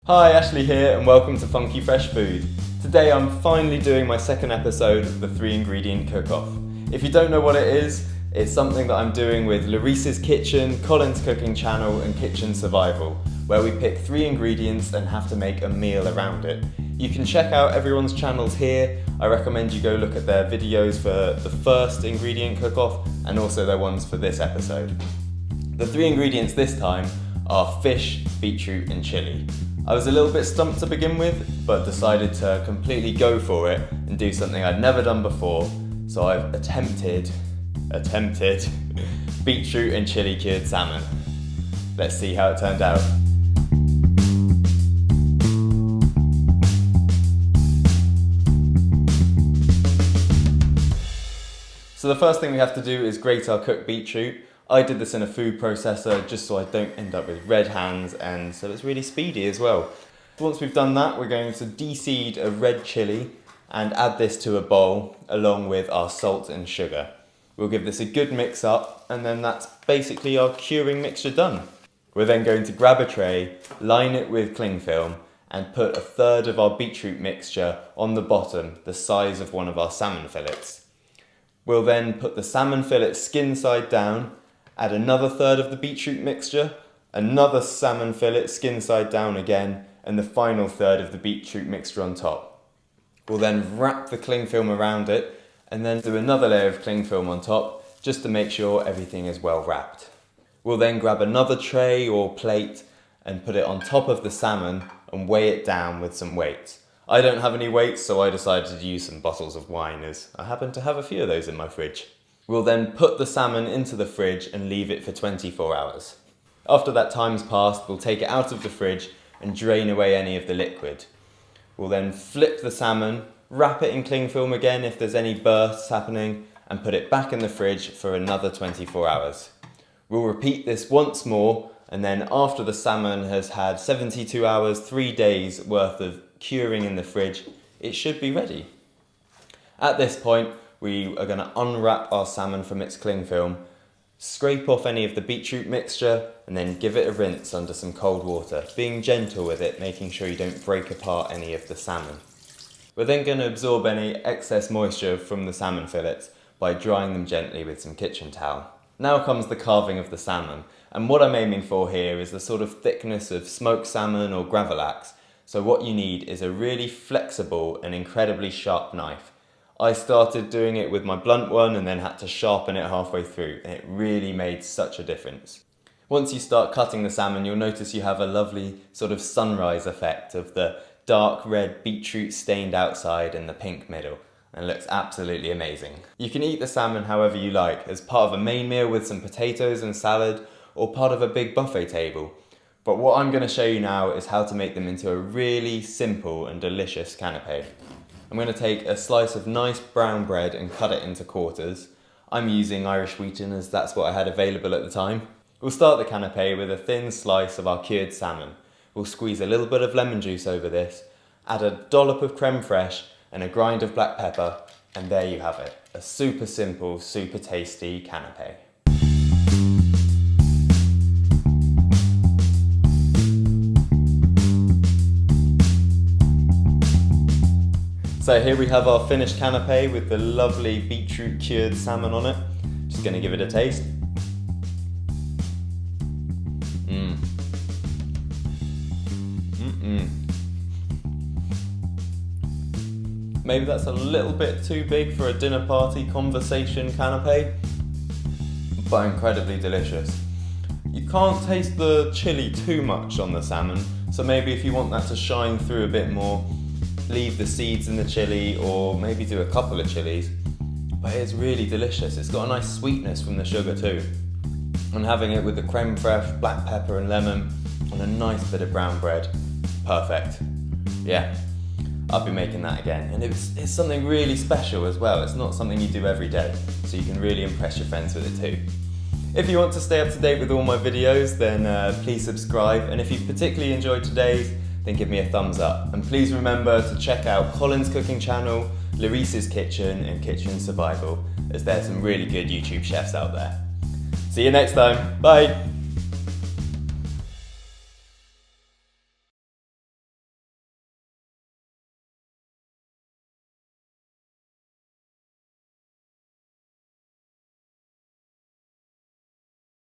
Hi, Ashley here and welcome to Funky Fresh Food. Today I'm finally doing my second episode of the 3-ingredient cook-off. If you don't know what it is, it's something that I'm doing with Laurice's Kitchen, Colin's cooking channel and Kitchen Survival, where we pick 3 ingredients and have to make a meal around it. You can check out everyone's channels here. I recommend you go look at their videos for the first ingredient cook-off and also their ones for this episode. The 3 ingredients this time are fish, beetroot and chilli. I was a little bit stumped to begin with, but decided to completely go for it and do something I'd never done before. So I've attempted beetroot and chilli cured salmon. Let's see how it turned out. So the first thing we have to do is grate our cooked beetroot. I did this in a food processor just so I don't end up with red hands, and so it's really speedy as well. Once we've done that, we're going to deseed a red chilli and add this to a bowl along with our salt and sugar. We'll give this a good mix up and then that's basically our curing mixture done. We're then going to grab a tray, line it with clingfilm and put 1/3 of our beetroot mixture on the bottom, the size of one of our salmon fillets. We'll then put the salmon fillet skin side down, add another 1/3 of the beetroot mixture, another salmon fillet skin side down again, and the final 1/3 of the beetroot mixture on top. We'll then wrap the cling film around it and then do another layer of cling film on top just to make sure everything is well wrapped. We'll then grab another tray or plate and put it on top of the salmon and weigh it down with some weights. I don't have any weights, so I decided to use some bottles of wine as I happen to have a few of those in my fridge. We'll then put the salmon into the fridge and leave it for 24 hours. After that time's passed, we'll take it out of the fridge and drain away any of the liquid. We'll then flip the salmon, wrap it in cling film again if there's any bursts happening, and put it back in the fridge for another 24 hours. We'll repeat this once more, and then after the salmon has had 72 hours, 3 days worth of curing in the fridge, it should be ready. At this point, we are going to unwrap our salmon from its cling film, scrape off any of the beetroot mixture, and then give it a rinse under some cold water, being gentle with it, making sure you don't break apart any of the salmon. We're then going to absorb any excess moisture from the salmon fillets by drying them gently with some kitchen towel. Now comes the carving of the salmon, and what I'm aiming for here is the sort of thickness of smoked salmon or gravlax, so what you need is a really flexible and incredibly sharp knife. I started doing it with my blunt one and then had to sharpen it halfway through, and it really made such a difference. Once you start cutting the salmon, you'll notice you have a lovely sort of sunrise effect of the dark red beetroot stained outside and the pink middle, and it looks absolutely amazing. You can eat the salmon however you like, as part of a main meal with some potatoes and salad, or part of a big buffet table. But what I'm going to show you now is how to make them into a really simple and delicious canapé. I'm going to take a slice of nice brown bread and cut it into quarters. I'm using Irish Wheaten as that's what I had available at the time. We'll start the canapé with a thin slice of our cured salmon. We'll squeeze a little bit of lemon juice over this, add a dollop of creme fraiche and a grind of black pepper, and there you have it. A super simple, super tasty canapé. So here we have our finished canapé with the lovely beetroot cured salmon on it. Just going to give it a taste. Maybe that's a little bit too big for a dinner party conversation canapé, but incredibly delicious. You can't taste the chilli too much on the salmon, so maybe if you want that to shine through a bit more, leave the seeds in the chilli or maybe do a couple of chilies. But it's really delicious. It's got a nice sweetness from the sugar too. And having it with the creme fraiche, black pepper and lemon and a nice bit of brown bread. Perfect. Yeah, I'll be making that again. And it's something really special as well. It's not something you do every day, so you can really impress your friends with it too. If you want to stay up to date with all my videos, then please subscribe. And if you particularly enjoyed today's, then give me a thumbs up. And please remember to check out Colin's cooking channel, Laurice's Kitchen and Kitchen Survival, as there's some really good YouTube chefs out there. See you next time, bye!